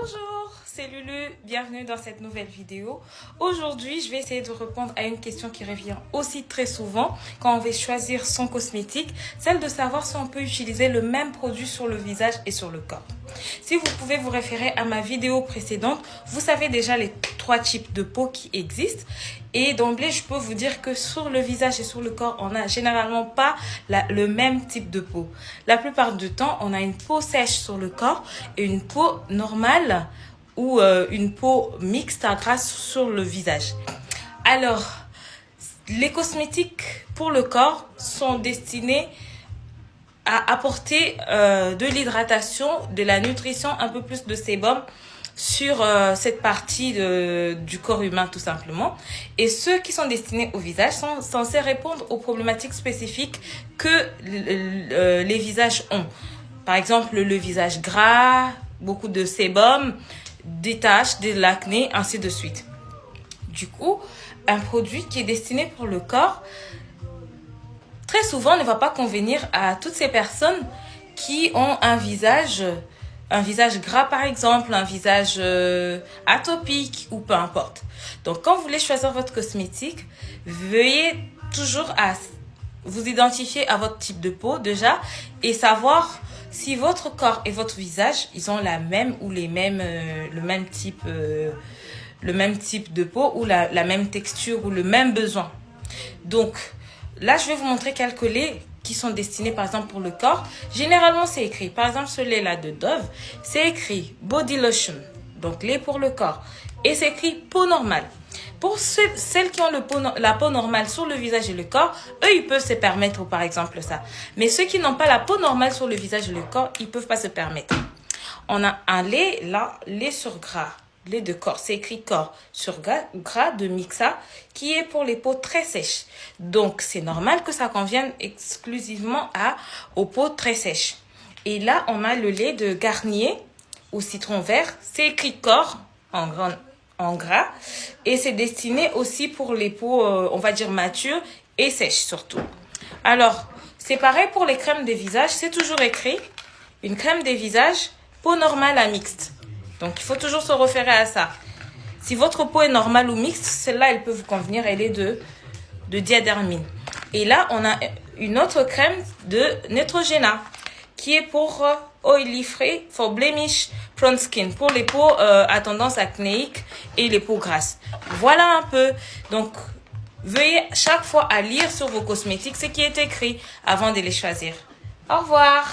Bonjour, c'est Lulu, bienvenue dans cette nouvelle vidéo. Aujourd'hui, je vais essayer de répondre à une question qui revient aussi très souvent quand on veut choisir son cosmétique, celle de savoir si on peut utiliser le même produit sur le visage et sur le corps. Si vous pouvez vous référer à ma vidéo précédente, vous savez déjà les 3 types de peau qui existent. Et d'emblée, je peux vous dire que sur le visage et sur le corps, on n'a généralement pas le même type de peau. La plupart du temps, on a une peau sèche sur le corps et une peau normale ou une peau mixte à grasse sur le visage. Alors, les cosmétiques pour le corps sont destinés à apporter de l'hydratation, de la nutrition, un peu plus de sébum sur cette partie du corps humain tout simplement. Et ceux qui sont destinés au visage sont censés répondre aux problématiques spécifiques que les visages ont. Par exemple, le visage gras, beaucoup de sébum, des taches, de l'acné, ainsi de suite. Du coup, un produit qui est destiné pour le corps, très souvent, ne va pas convenir à toutes ces personnes qui ont un visage gras par exemple, un visage atopique ou peu importe. Donc, quand vous voulez choisir votre cosmétique, veuillez toujours à vous identifier à votre type de peau déjà et savoir si votre corps et votre visage, ils ont la même ou le même type de peau ou la même texture ou le même besoin. Donc, là, je vais vous montrer quelques laits qui sont destinés, par exemple, pour le corps. Généralement, c'est écrit. Par exemple, ce lait-là de Dove, c'est écrit Body Lotion, donc lait pour le corps. Et c'est écrit peau normale. Pour celles qui ont la peau normale sur le visage et le corps, eux, ils peuvent se permettre, par exemple, ça. Mais ceux qui n'ont pas la peau normale sur le visage et le corps, ils ne peuvent pas se permettre. On a un lait, là, lait sur gras. Lait de corps, c'est écrit corps sur gras de Mixa qui est pour les peaux très sèches. Donc, c'est normal que ça convienne exclusivement aux peaux très sèches. Et là, on a le lait de Garnier ou citron vert. C'est écrit corps en gras et c'est destiné aussi pour les peaux, on va dire matures et sèches surtout. Alors, c'est pareil pour les crèmes des visages. C'est toujours écrit une crème des visages, peau normale à mixte. Donc, il faut toujours se référer à ça. Si votre peau est normale ou mixte, celle-là, elle peut vous convenir. Elle est de Diadermine. Et là, on a une autre crème de Neutrogena qui est pour Oily Free for Blemish Prone Skin, pour les peaux à tendance acnéique et les peaux grasses. Voilà un peu. Donc, veuillez chaque fois à lire sur vos cosmétiques ce qui est écrit avant de les choisir. Au revoir.